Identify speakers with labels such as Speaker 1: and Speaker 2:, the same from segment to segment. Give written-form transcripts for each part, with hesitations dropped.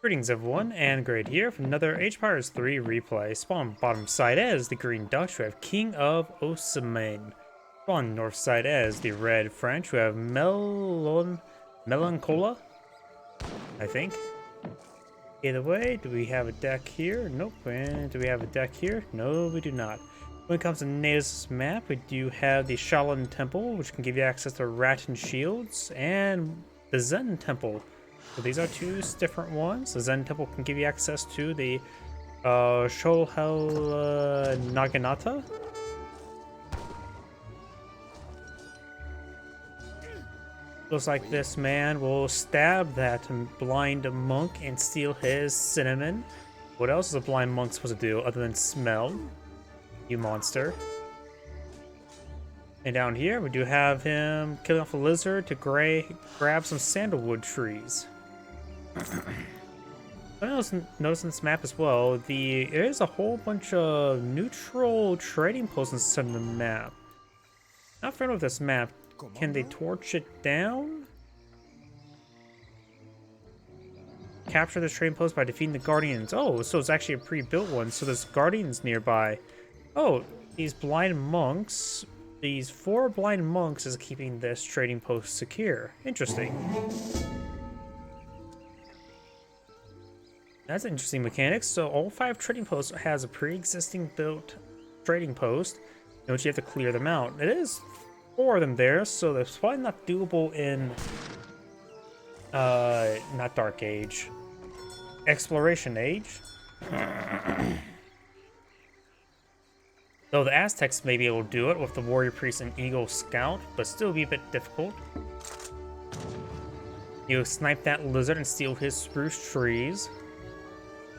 Speaker 1: Greetings everyone, and Great here for another Age of Empires 3 replay. Spawn bottom side as the green Dutch, we have King of Osman. Spawn north side as the red French, we have Meloncola, I think. Either way, do we have a deck here? Nope. And do we have a deck here? No, we do not. When it comes to natives map, we do have the Shaolin Temple, which can give you access to Rat and Shields, and the Zen Temple. So these are two different ones. The Zen Temple can give you access to the Sholhel Naginata. Looks like this man will stab that blind monk and steal his cinnamon. What else is a blind monk supposed to do other than smell? You monster. And down here, we do have him killing off a lizard to grab some sandalwood trees. I noticed in this map as well, there is a whole bunch of neutral trading posts inside the map. Not familiar with this map. Can they torch it down? Capture this trading post by defeating the guardians. Oh, so it's actually a pre-built one. So there's guardians nearby. Oh, these blind monks. These 4 blind monks is keeping this trading post secure. Interesting. That's interesting mechanics. So all 5 trading posts has a pre-existing built trading post, in which you have to clear them out. It is 4 of them there, so that's probably not doable in not Dark Age, Exploration Age. Though the Aztecs may be able to do it with the Warrior Priest and Eagle Scout, but still be a bit difficult. You snipe that lizard and steal his spruce trees.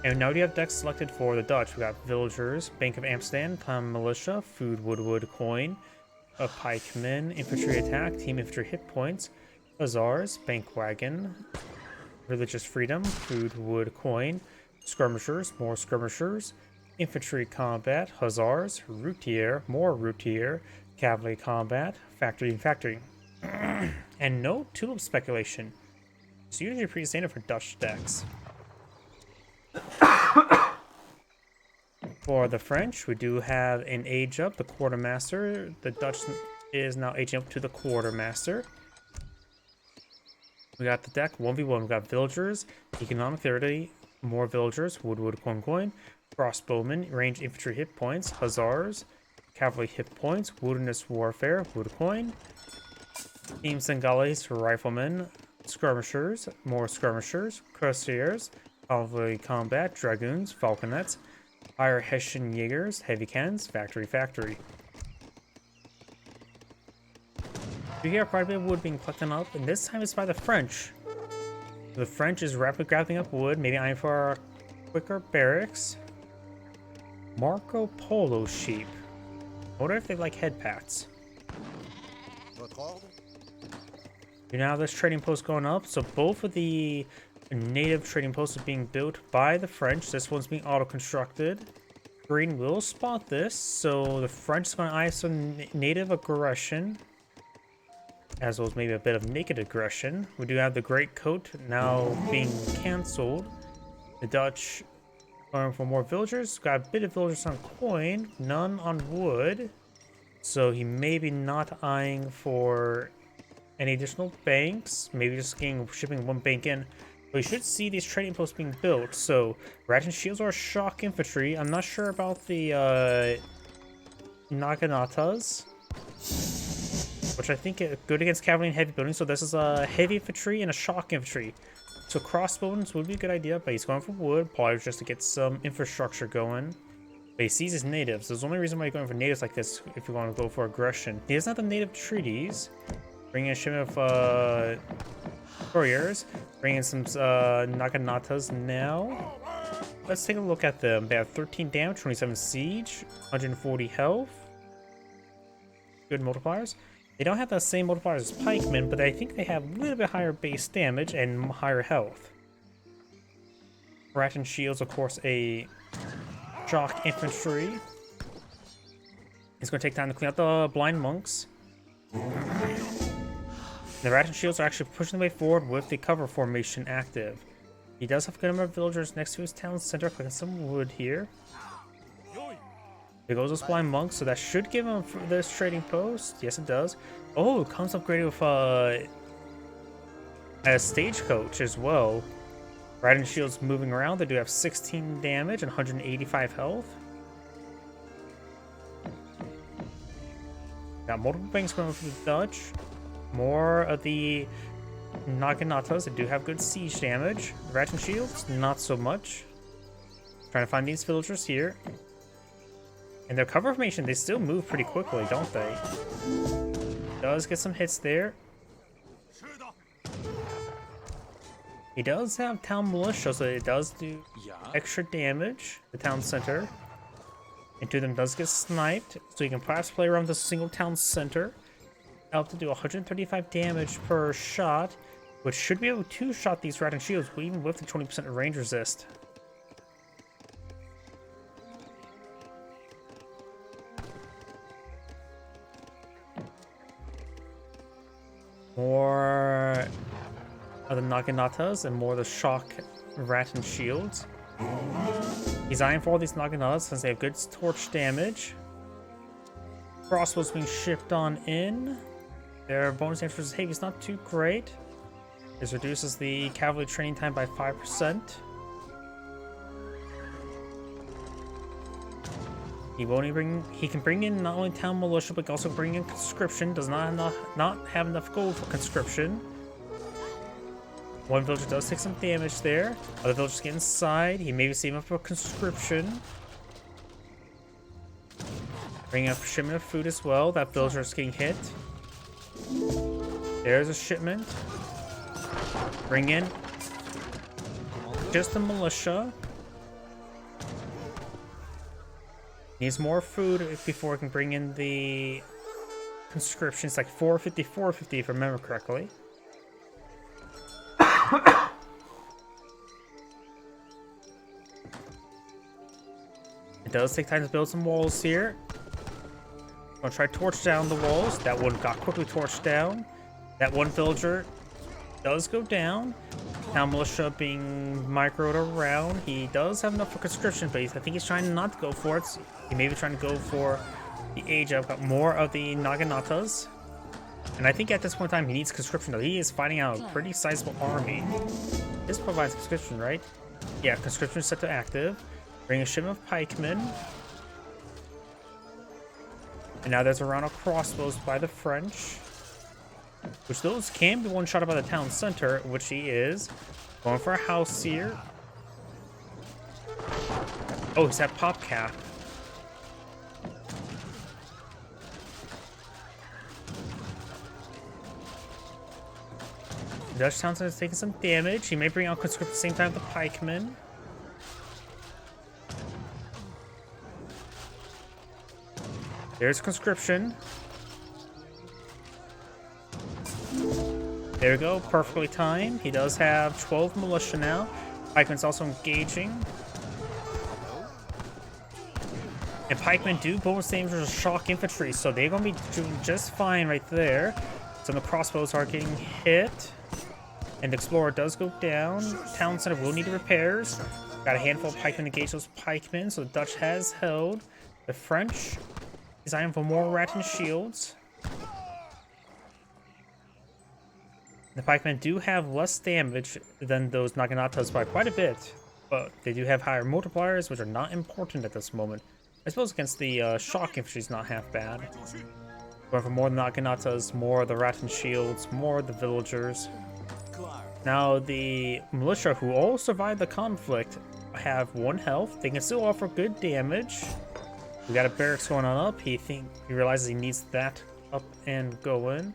Speaker 1: And now we have decks selected for the Dutch. We got Villagers, Bank of Amsterdam, Clan Militia, Food Woodwood Coin, a Pikeman, Infantry Attack, Team Infantry Hit Points, Hussars, Bank Wagon, Religious Freedom, Food Wood Coin, Skirmishers, more Skirmishers, Infantry Combat, Hussars, Routier, more Routier, Cavalry Combat, Factory and Factory. And no Tulip Speculation. It's usually pretty standard for Dutch decks. For the French, we do have an age up, the Quartermaster. The Dutch is now aging up to the Quartermaster. We got the deck 1v1. We got Villagers, Economic 30, more Villagers, Woodwood Coin, Crossbowmen, Range Infantry Hit Points, Hussars, Cavalry Hit Points, Wilderness Warfare, Wood Coin, Team Sengales, Riflemen, Skirmishers, more Skirmishers, Cuirassiers, Cavalry Combat, Dragoons, Falconets, Higher Hessian Jaegers, Heavy Cannons, Factory. You hear quite a bit of wood being collected up, and this time it's by the French. The French is rapidly grabbing up wood, maybe eyeing for a quicker barracks. Marco Polo sheep. I wonder if they like head pats. You now have this trading post going up, so both of the native trading posts are being built by the French. This one's being auto-constructed. Green will spot this, so the French is going to eye some native aggression, as well as maybe a bit of naked aggression. We do have the Great Coat now being cancelled. The Dutch going for more villagers. Got a bit of villagers on coin, none on wood. So he may be not eyeing for any additional banks. Maybe just shipping 1 bank in. We should see these trading posts being built. So Rat and Shields are shock infantry. I'm not sure about the Naganatas, which I think is good against cavalry and heavy buildings. So this is a heavy infantry and a shock infantry. So crossbows would be a good idea, but he's going for wood, probably just to get some infrastructure going. But he sees his natives. There's the only reason why you're going for natives like this if you want to go for aggression. He doesn't have the native treaties. Bringing a shipment of couriers. Bringing in some Naganatas now. Let's take a look at them. They have 13 damage, 27 siege, 140 health. Good multipliers. They don't have the same multipliers as pikemen, but I think they have a little bit higher base damage and higher health. Rat and Shields, of course, a shock infantry. It's going to take time to clean out the blind monks. The Rat and Shields are actually pushing the way forward with the cover formation active. He does have a good number of villagers next to his town center, clicking some wood here. There goes those blind monks, so that should give him this trading post. Yes, it does. Oh, it comes upgraded with a stagecoach as well. Riding shields moving around. They do have 16 damage and 185 health. Got multiple things going for the Dutch. More of the Naganatas that do have good siege damage. Riding shields, not so much. Trying to find these villagers here. And their cover formation, they still move pretty quickly, don't they? Does get some hits there. He does have town militia, so it does do extra damage. The town center. And two of them does get sniped, so you can perhaps play around the single town center. Up to do 135 damage per shot, which should be able to two-shot these riding shields, even with the 20% range resist. More of the Naganatas and more of the shock rat and shields. He's eyeing for all these Naganatas since they have good torch damage. Crossbows being shipped on in. Their bonus damage versus heavy is not too great. This reduces the cavalry training time by 5%. He can bring in not only town militia, but also bring in conscription. Does not have enough gold for conscription. One villager does take some damage there. Other villagers get inside. He may be saving up for conscription. Bringing up a shipment of food as well. That villager is getting hit. There's a shipment. Bring in just the militia. Needs more food before we can bring in the conscription. It's like 450 if I remember correctly. It does take time to build some walls here. I'm gonna try to torch down the walls. That one got quickly torched down. That one villager does go down. Town militia being microed around. He does have enough for conscription, but I think he's trying not to go for it. He may be trying to go for the age. I've got more of the Naganatas. And I think at this point in time, he needs conscription, though. He is fighting out a pretty sizable army. This provides conscription, right? Yeah, conscription is set to active. Bring a shipment of pikemen. And now there's a round of crossbows by the French. Which those can be one-shotted by the town center, which he is. Going for a house here. Oh, he's at pop cap. The Dutch town center is taking some damage. He may bring out conscript at the same time with the pikemen. There's conscription. There we go, perfectly timed. He does have 12 militia now. Pikemen's also engaging. And pikemen do bonus damage with shock infantry, so they're going to be doing just fine right there. Some of the crossbows are getting hit. And the explorer does go down. Town center will need repairs. Got a handful of pikemen to engage those pikemen, so the Dutch has held. The French is eyeing for more rat and shields. The pikemen do have less damage than those Naganatas by quite a bit, but they do have higher multipliers, which are not important at this moment. I suppose against the shock infantry is not half bad. Going for more Naganatas, more of the rat and shields, more of the villagers. Now the militia, who all survived the conflict, have 1 health. They can still offer good damage. We got a barracks going on up. He realizes he needs that up and going.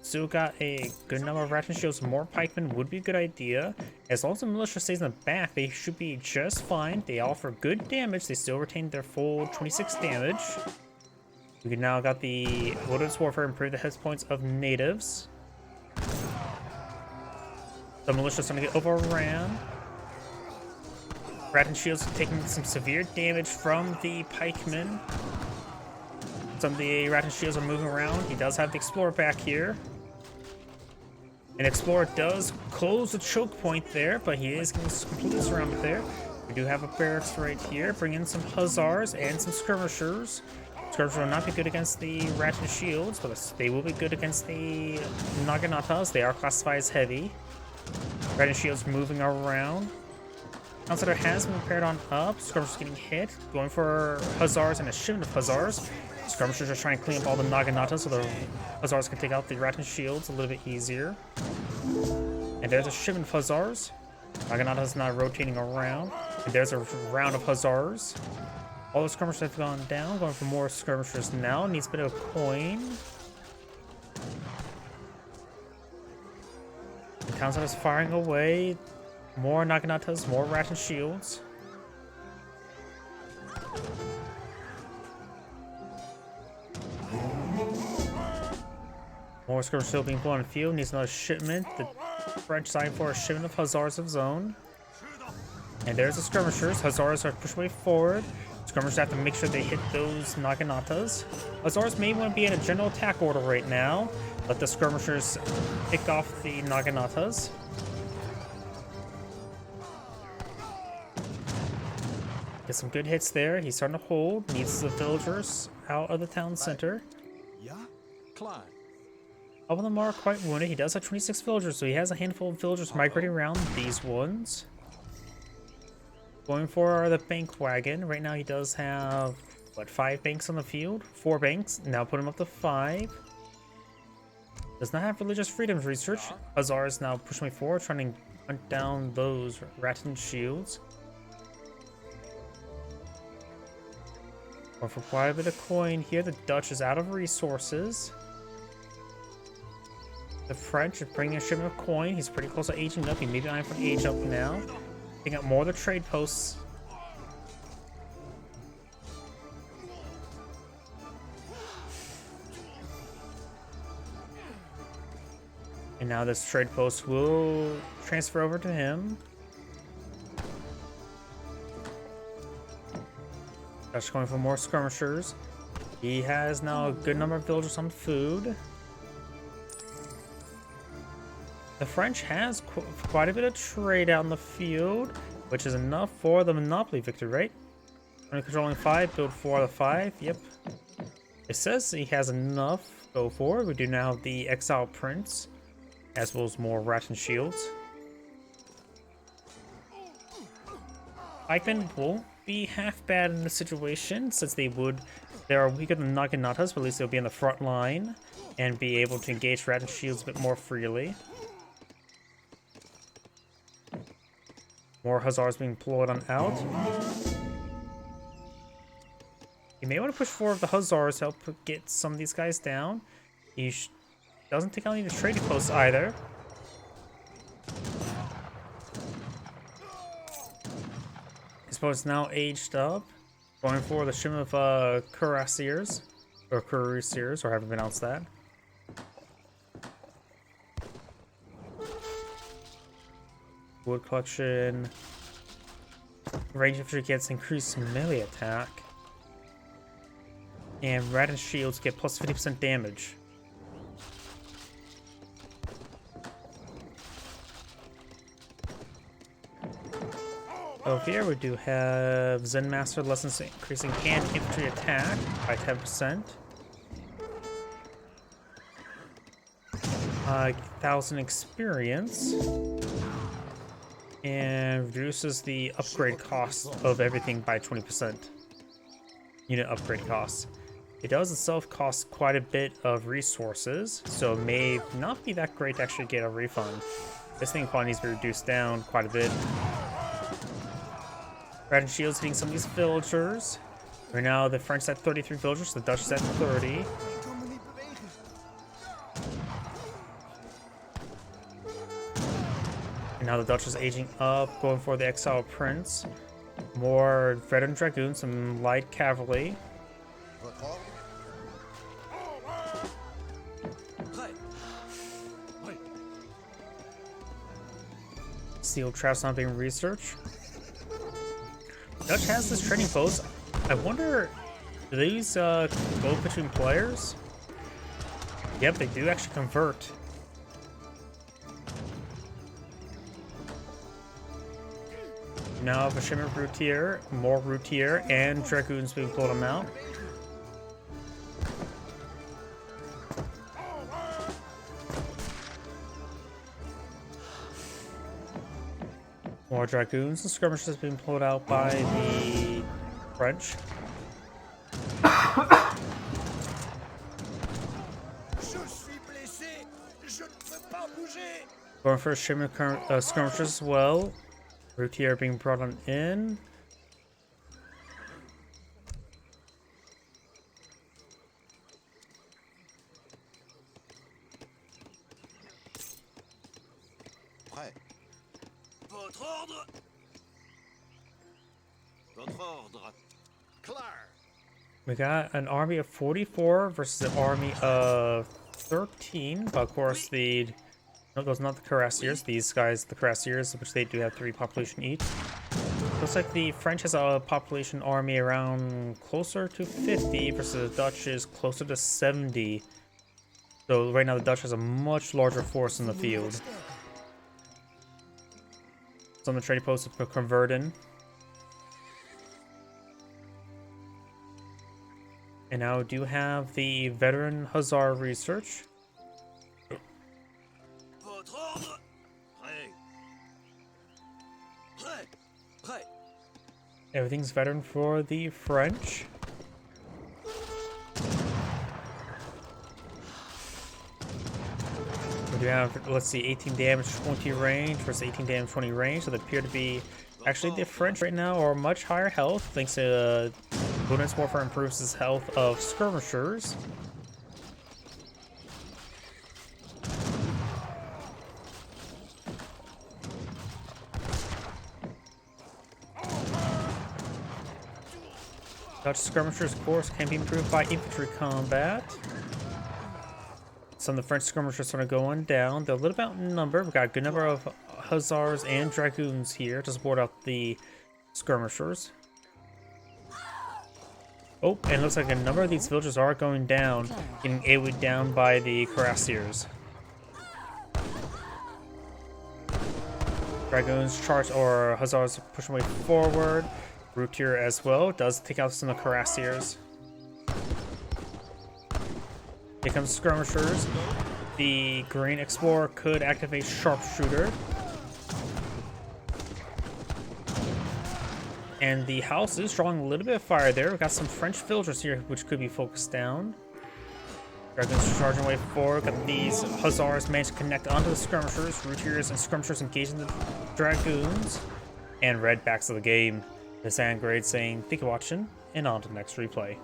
Speaker 1: Still got a good number of rat and shields. More pikemen would be a good idea. As long as the militia stays in the back, they should be just fine. They offer good damage. They still retain their full 26 damage. We now got the Wilderness Warfare, improve the hit points of natives. The militia's starting to get overran. Rat and shields are taking some severe damage from the pikemen. Some of the rat and shields are moving around. He does have the explorer back here. And Explorer does close the choke point there, but he is getting completely surrounded there. We do have a barracks right here. Bring in some hussars and some skirmishers. Skirmishers will not be good against the Ratchet Shields, but they will be good against the Naganatas. They are classified as heavy. Ratchet Shields moving around. Outsider has been repaired on up. Skirmishers getting hit. Going for hussars and a shipment of hussars. Skirmishers are trying to clean up all the Naganatas so the hussars can take out the Ratchet Shields a little bit easier. And there's a shipment of hussars. Naganata's now rotating around. And there's a round of hussars. All the skirmishers have gone down. Going for more skirmishers now. Needs a bit of a coin. The Council is firing away. More Naganatas, more Ratchet Shields. More skirmishers still being blown on the field. Needs another shipment. The French signed for a shipment of hussars of his own. And there's the skirmishers. Hussars are pushed way forward. Skirmishers have to make sure they hit those Naganatas. Hussars may want to be in a general attack order right now. Let the skirmishers pick off the Naganatas. Get some good hits there. He's starting to hold. Needs the villagers out of the town center. All of them are quite wounded. He does have 26 villagers, so he has a handful of villagers migrating around these ones. Going for the bank wagon. Right now he does have, what, 5 banks on the field? 4 banks. Now put him up to 5. Does not have religious freedoms research. Hussar is now pushing me forward, trying to hunt down those Ratchet Shields. Going for quite a bit of coin here. The Dutch is out of resources. The French are bringing a shipment of coin. He's pretty close to aging up. He may be eyeing for an age up now. Picking up more of the trade posts. And now this trade post will transfer over to him. Dutch going for more skirmishers. He has now a good number of villagers on food. The French has quite a bit of trade out in the field, which is enough for the Monopoly victory, right? Only controlling 5, build 4 out of 5. Yep. It says he has enough. Go for it. We do now have the Exile Prince, as well as more Ratchet Shields. Pikemen won't be half bad in this situation, since they are weaker than Naganatas, but at least they'll be in the front line and be able to engage Ratchet Shields a bit more freely. More hussars being deployed on out. You may want to push forward the hussars to help get some of these guys down. He doesn't take out any of the trading posts either. His post is now aged up. Going for the shipment of cuirassiers, or cuirassiers, or however you pronounce that. Wood collection. Range infantry gets increased melee attack. And Ratchet Shields get plus 50% damage. Over here we do have Zen Master lessons increasing hand infantry attack by 10%. 1,000 experience. And reduces the upgrade cost of everything by 20%. Unit upgrade costs. It does itself cost quite a bit of resources, so it may not be that great to actually get a refund. This thing probably needs to be reduced down quite a bit. Ratchet Shields hitting some of these villagers. Right now the French is at 33 villagers, the Dutch is at 30. And now the Dutch is aging up, going for the Exile Prince. More veteran dragoons, some light cavalry. Steel traps not being researched. Dutch has this trading post. I wonder, do these go between players? Yep, they do actually convert. Now have a Shimmer Routier, more Routier, and Dragoons being pulled them out. More Dragoons and Skirmishers being pulled out by the French. Going for a Shimmer Skirmishers as well. Routier being brought on in.
Speaker 2: Votre ordre. Votre ordre. Clair.
Speaker 1: We got an army of 44 versus an army of 13, but of course no, those are not the Cuirassiers. These guys, the Cuirassiers, which they do have 3 population each. Looks like the French has a population army around closer to 50 versus the Dutch is closer to 70. So right now the Dutch has a much larger force in the field. Some of the trading posts are converting. And now we do have the veteran Hussar research.
Speaker 2: Votre ordre. Prêt. Prêt. Prêt.
Speaker 1: Everything's veteran for the French. We do have, let's see, 18 damage, 20 range versus 18 damage, 20 range. So they appear to be, actually the French right now are much higher health thanks to Wilderness Warfare improves his health of skirmishers. Dutch skirmishers, of course, can be improved by infantry combat. Some of the French skirmishers are going down. They're a little bit outnumbered. We've got a good number of Hussars and Dragoons here to support out the skirmishers. Oh, and it looks like a number of these villages are going down, getting AoE'd down by the Cuirassiers. Dragoons charge, or Hussars push away forward. Routier as well does take out some of the Cuirassiers. Here comes skirmishers. The Green Explorer could activate Sharpshooter. And the house is drawing a little bit of fire there. We've got some French villagers here which could be focused down. Dragons charging away forward. Got these Hussars managed to connect onto the skirmishers. Routiers and skirmishers engaging the Dragoons. And red backs of the game. This Grade saying, thank you for watching, and on to the next replay.